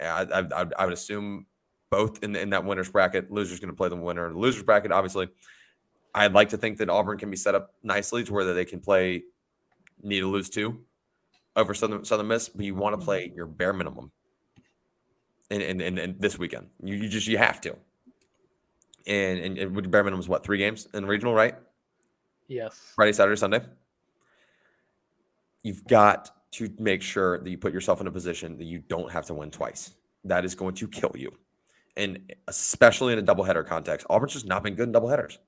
I would assume both in that winner's bracket. Loser's going to play the winner in the loser's bracket, obviously. I'd like to think that Auburn can be set up nicely to where they can play need to lose two over Southern Miss, but you want to play your bare minimum in this weekend. You have to. And with bare minimum is what, 3 games in regional, right? Yes. Friday, Saturday, Sunday. You've got to make sure that you put yourself in a position that you don't have to win twice. That is going to kill you. And especially in a doubleheader context, Auburn's just not been good in doubleheaders.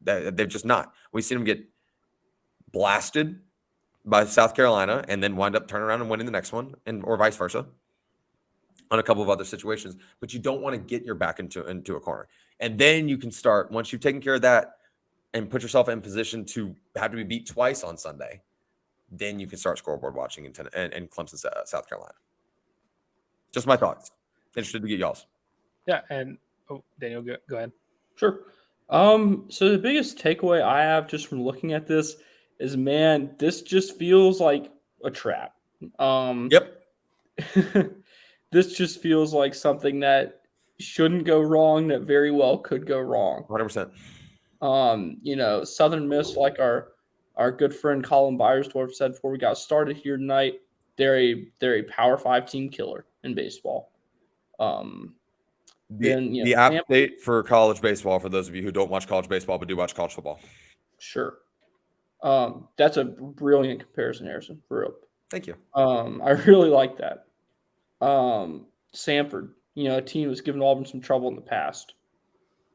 They've just not. We've seen them get blasted by South Carolina and then wind up turning around and winning the next one, or vice versa on a couple of other situations. But you don't want to get your back into a corner. And then you can start, once you've taken care of that and put yourself in position to have to be beat twice on Sunday, then you can start scoreboard watching in Clemson, South Carolina. Just my thoughts. Interested to get y'all's. Yeah, and Daniel, go ahead. Sure. So the biggest takeaway I have just from looking at this is, man, this just feels like a trap. Yep. This just feels like something that shouldn't go wrong, that very well could go wrong. 100%. Southern Miss, like our good friend Colin Byersdorf said before we got started here tonight, they're a Power 5 team killer in baseball. The app date for college baseball, for those of you who don't watch college baseball but do watch college football. Sure. That's a brilliant comparison, Harrison, for real. Thank you. I really like that. Samford, a team that's given Auburn some trouble in the past.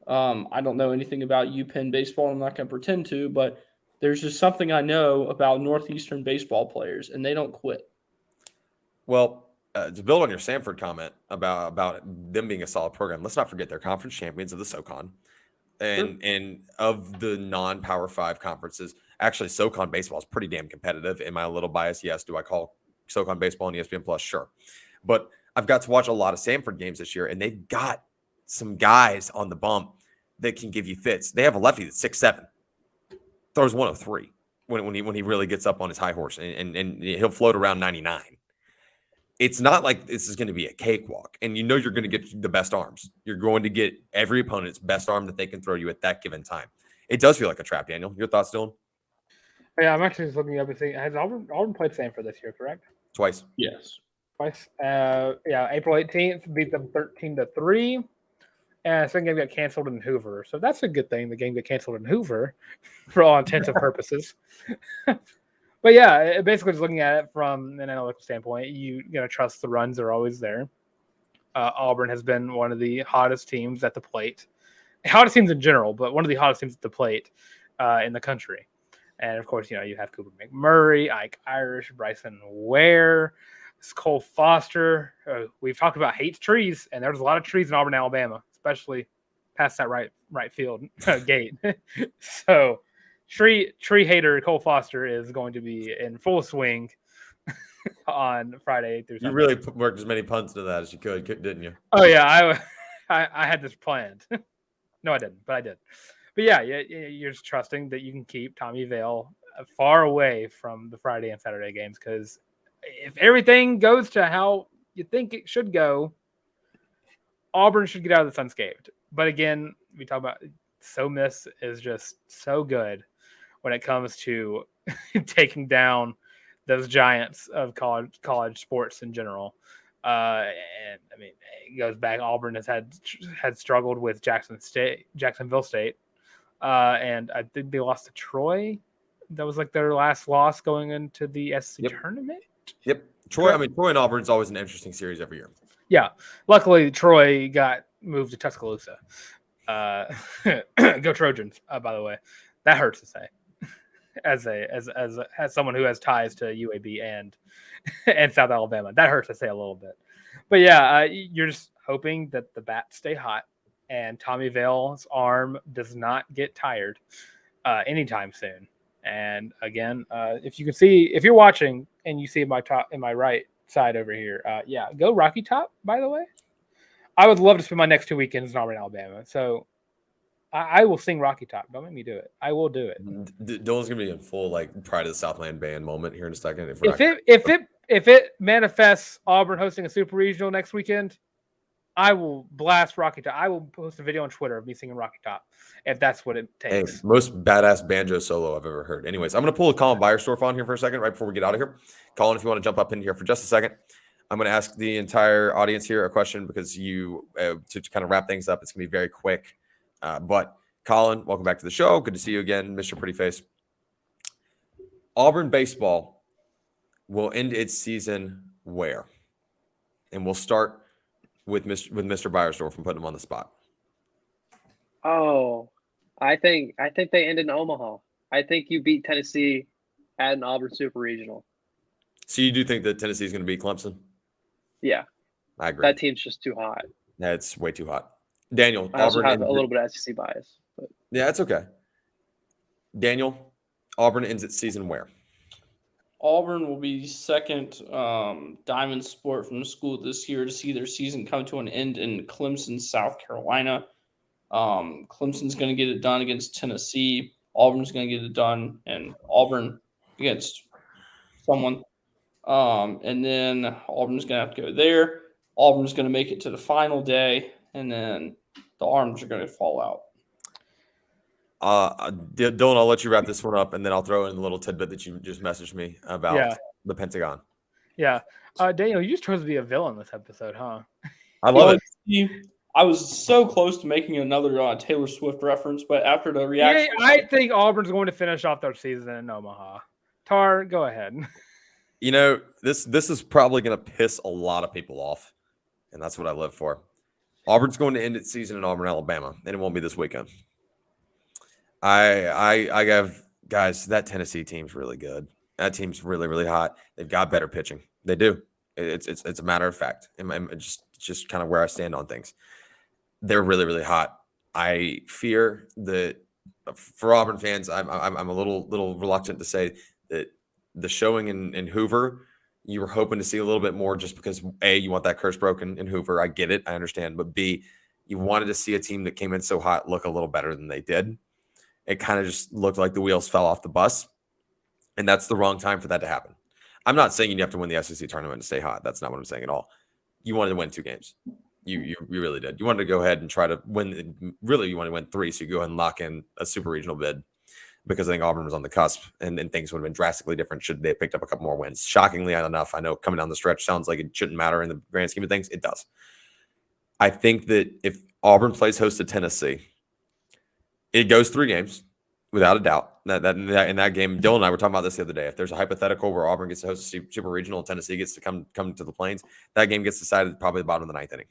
I don't know anything about UPenn baseball. I'm not going to pretend to, but there's just something I know about Northeastern baseball players, and they don't quit. Well, to build on your Samford comment about them being a solid program, let's not forget they're conference champions of the SoCon. And of the non-Power 5 conferences, actually SoCon baseball is pretty damn competitive. Am I a little biased? Yes. Do I call SoCon baseball on ESPN Plus? Sure. But I've got to watch a lot of Samford games this year, and they've got some guys on the bump that can give you fits. They have a lefty that's 6'7", throws 103 when he really gets up on his high horse, and he'll float around 99. It's not like this is going to be a cakewalk, and you're going to get the best arms. You're going to get every opponent's best arm that they can throw you at that given time. It does feel like a trap, Daniel. Your thoughts, Dylan? Yeah, I'm actually just looking up and seeing, has Auburn played Samford this year, correct? Twice. Yes. Twice. April 18th, beat them 13-3. And second game got canceled in Hoover. So that's a good thing. The game got canceled in Hoover for all intents and purposes. But yeah, basically just looking at it from an analytical standpoint, you got to trust the runs are always there. Auburn has been one of the hottest teams at the plate. Hottest teams in general, but one of the hottest teams at the plate in the country. And, of course, you have Cooper McMurray, Ike Irish, Bryson Ware, Cole Foster. We've talked about hates trees, and there's a lot of trees in Auburn, Alabama, especially past that right field gate. So tree hater Cole Foster is going to be in full swing on Friday through Sunday. You really worked as many puns into that as you could, didn't you? Oh, yeah. I had this planned. No, I didn't, but I did. But yeah, you're just trusting that you can keep Tommy Vale far away from the Friday and Saturday games, because if everything goes to how you think it should go, Auburn should get out of this unscathed. But again, we talk about So Miss is just so good when it comes to taking down those giants of college sports in general. And I mean, it goes back. Auburn has had struggled with Jacksonville State, and I think they lost to Troy. That was like their last loss going into the SEC tournament. Yep. Troy and Auburn's always an interesting series every year. Yeah. Luckily, Troy got moved to Tuscaloosa. Go Trojans! By the way, that hurts to say, as someone who has ties to UAB and South Alabama, that hurts to say a little bit. But yeah, you're just hoping that the bats stay hot and Tommy Vale's arm does not get tired anytime soon. And again, if you're watching and you see my right side over here, go Rocky Top, by the way. I would love to spend my next 2 weekends in Auburn, Alabama. So I will sing Rocky Top. Don't make me do it. I will do it. Dylan's gonna be in full Pride of the Southland band moment here in a second. If it manifests Auburn hosting a super regional next weekend, I will blast Rocky Top. I will post a video on Twitter of me singing Rocky Top if that's what it takes. Hey, most badass banjo solo I've ever heard. Anyways, I'm gonna pull a Colin Beiersdorf on here for a second, right before we get out of here. Colin, if you want to jump up in here for just a second. I'm going to ask the entire audience here a question because to kind of wrap things up, it's going to be very quick. But Colin, welcome back to the show. Good to see you again, Mr. Pretty Face. Auburn baseball will end its season where? And we'll start with Mr. Beiersdorf and putting him on the spot. Oh, I think they end in Omaha. I think you beat Tennessee at an Auburn Super Regional. So you do think that Tennessee is going to beat Clemson? Yeah, I agree. That team's just too hot. That's way too hot. Daniel, I also have a little bit of SEC bias. But. Yeah, that's okay. Daniel, Auburn ends its season where? Auburn will be the second diamond sport from the school this year to see their season come to an end in Clemson, South Carolina. Clemson's going to get it done against Tennessee. Auburn's going to get it done, and Auburn against someone. And then Auburn's going to have to go there. Auburn's going to make it to the final day, and then the arms are going to fall out. Dylan, I'll let you wrap this one up, and then I'll throw in the little tidbit that you just messaged me about the Pentagon. Yeah. Daniel, you just chose to be a villain this episode, huh? I love it. I was so close to making another Taylor Swift reference, but after the reaction... Yeah, I think Auburn's going to finish off their season in Omaha. Tarr, go ahead. This is probably going to piss a lot of people off, and that's what I live for. Auburn's going to end its season in Auburn, Alabama, and it won't be this weekend. I have guys. That Tennessee team's really good. That team's really, really hot. They've got better pitching. They do. It's a matter of fact. Just kind of where I stand on things. They're really, really hot. I fear that for Auburn fans, I'm a little reluctant to say that the showing in Hoover, you were hoping to see a little bit more just because A, you want that curse broken in Hoover. I get it. I understand. But B, you wanted to see a team that came in so hot look a little better than they did. It kind of just looked like the wheels fell off the bus. And that's the wrong time for that to happen. I'm not saying you have to win the SEC tournament to stay hot. That's not what I'm saying at all. You wanted to win 2 games. You really did. You wanted to go ahead and try to win. Really, you want to win 3, so you go ahead and lock in a super regional bid because I think Auburn was on the cusp and things would have been drastically different should they have picked up a couple more wins. Shockingly enough, I know coming down the stretch sounds like it shouldn't matter in the grand scheme of things. It does. I think that if Auburn plays host to Tennessee, it goes 3 games without a doubt. In that game, Dylan and I were talking about this the other day. If there's a hypothetical where Auburn gets to host a super regional and Tennessee gets to come to the Plains, that game gets decided probably the bottom of the 9th inning.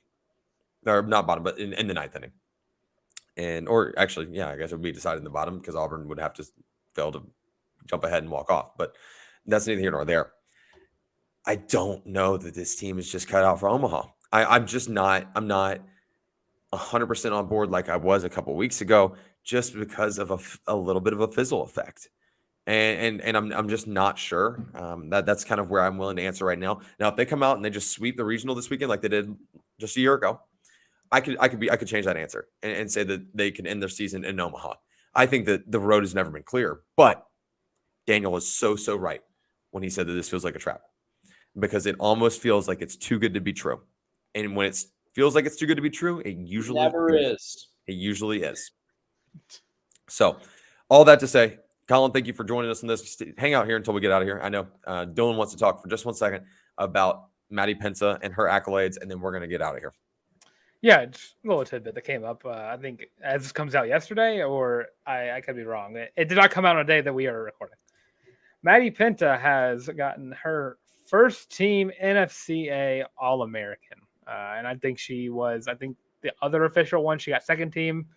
or not bottom, but in the ninth inning. Or actually, yeah, I guess it would be decided in the bottom because Auburn would have to fail to jump ahead and walk off. But that's neither here nor there. I don't know that this team is just cut out for Omaha. I'm not 100% on board like I was a couple of weeks ago, just because of a little bit of a fizzle effect. And I'm just not sure. That's kind of where I'm willing to answer right now. Now, if they come out and they just sweep the regional this weekend like they did just a year ago, I could change that answer and say that they can end their season in Omaha. I think that the road has never been clear, but Daniel was so right when he said that this feels like a trap, because it almost feels like it's too good to be true. And when it feels like it's too good to be true, it usually never is. It usually is. So all that to say, Colin, thank you for joining us in this. Hang out here until we get out of here. I know Dylan wants to talk for just 1 second about Maddie Penta and her accolades, and then we're going to get out of here. Yeah, just a little tidbit that came up. I think as this comes out yesterday, or I could be wrong. It did not come out on a day that we are recording. Maddie Penta has gotten her first team NFCA All-American. And I think the other official one, she got second team.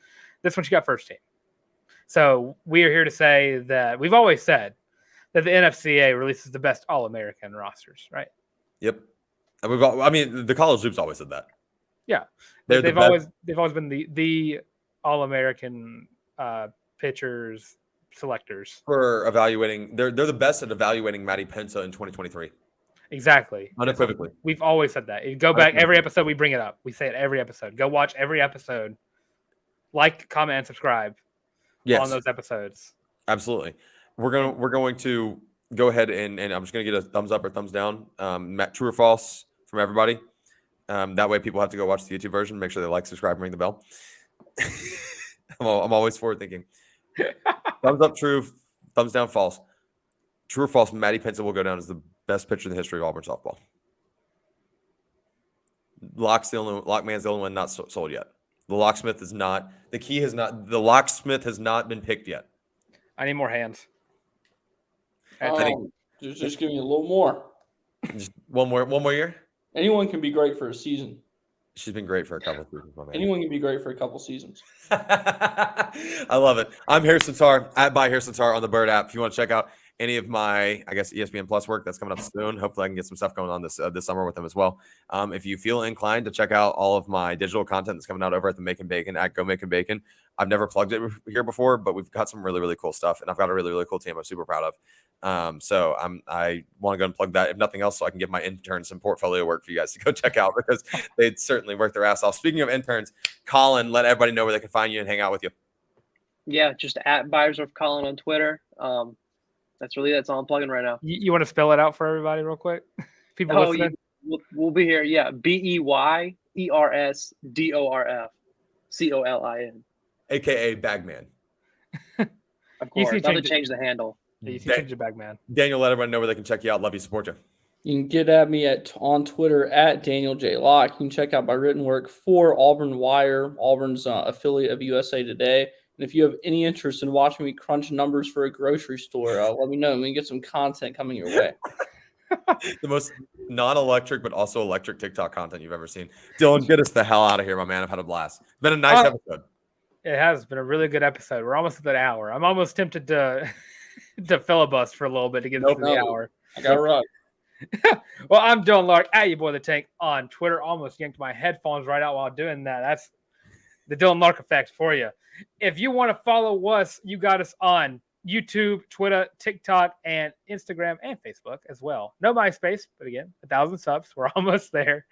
This one, she got first team. So we are here to say that we've always said that the NFCA releases the best All-American rosters, right? Yep. The college hoops always said that. Yeah. They've always been the All-American pitchers selectors for evaluating. They're the best at evaluating Maddie Penta in 2023. Exactly. Unequivocally. We've always said that. You go back every episode, we bring it up. We say it every episode. Go watch every episode. Like, comment, and subscribe on those episodes. Absolutely. We're going to go ahead and I'm just going to get a thumbs up or thumbs down. True or false from everybody. That way people have to go watch the YouTube version. Make sure they like, subscribe, and ring the bell. I'm always forward thinking. Thumbs up, true. Thumbs down, false. True or false, Maddie Penta will go down as the best pitcher in the history of Auburn softball. Lockman's the only one not sold yet. The locksmith is not. The locksmith has not been picked yet. I need more hands. Just give me a little more. Just one more year? Anyone can be great for a season. She's been great for a couple of seasons, my man. Anyone can be great for a couple seasons. I love it. I'm Harrison Tarr, @ Harrison Tarr on the Bird app. If you want to check out any of my, I guess, ESPN Plus work that's coming up soon, hopefully I can get some stuff going on this summer with them as well. If you feel inclined to check out all of my digital content that's coming out over at the Making Bacon at Go Making Bacon, I've never plugged it here before, but we've got some really, really cool stuff, and I've got a really, really cool team I'm super proud of. So I want to go and plug that, if nothing else, so I can give my interns some portfolio work for you guys to go check out, because they certainly work their ass off. Speaking of interns, Colin, let everybody know where they can find you and hang out with you. Yeah, just at Buyers of Colin on Twitter. That's all I'm plugging right now. You want to spell it out for everybody real quick? People listening? We'll be here. Yeah, BEYERSDORFCOLIN. AKA Bagman. Of course, I'll have to change the handle. Yeah, you change your bag, man. Daniel, let everyone know where they can check you out. Love you, support you. You can get at me on Twitter at Daniel J. Locke. You can check out my written work for Auburn Wire, Auburn's affiliate of USA Today. And if you have any interest in watching me crunch numbers for a grocery store, let me know, and we can get some content coming your way. The most non-electric but also electric TikTok content you've ever seen. Dylan, get us the hell out of here, my man. I've had a blast. It's been a nice episode. It has been a really good episode. We're almost at that hour. I'm almost tempted to filibuster for a little bit to get into the hour. I got to run. Well, I'm Dylan Larck, at your boy the Tank on Twitter. Almost yanked my headphones right out while doing that. That's the Dylan Larck effect for you. If you want to follow us, you got us on YouTube, Twitter, TikTok, and Instagram and Facebook as well. No MySpace, but again, 1,000 subs. We're almost there.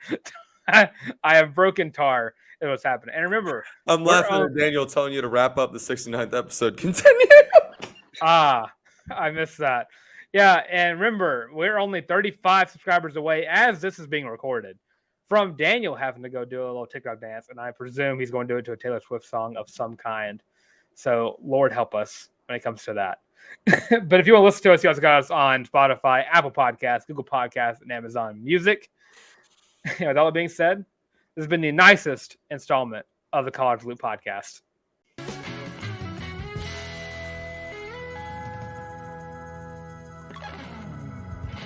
I have broken Tarr. Is what's happening. And remember, I'm laughing at Daniel telling you to wrap up the 69th episode. Continue. I missed that. Yeah, and remember, we're only 35 subscribers away as this is being recorded from Daniel having to go do a little TikTok dance, and I presume he's going to do it to a Taylor Swift song of some kind. So, Lord help us when it comes to that. But if you want to listen to us, you also got us on Spotify, Apple Podcasts, Google Podcasts, and Amazon Music. With all that being said, this has been the nicest installment of the College Loop Podcast.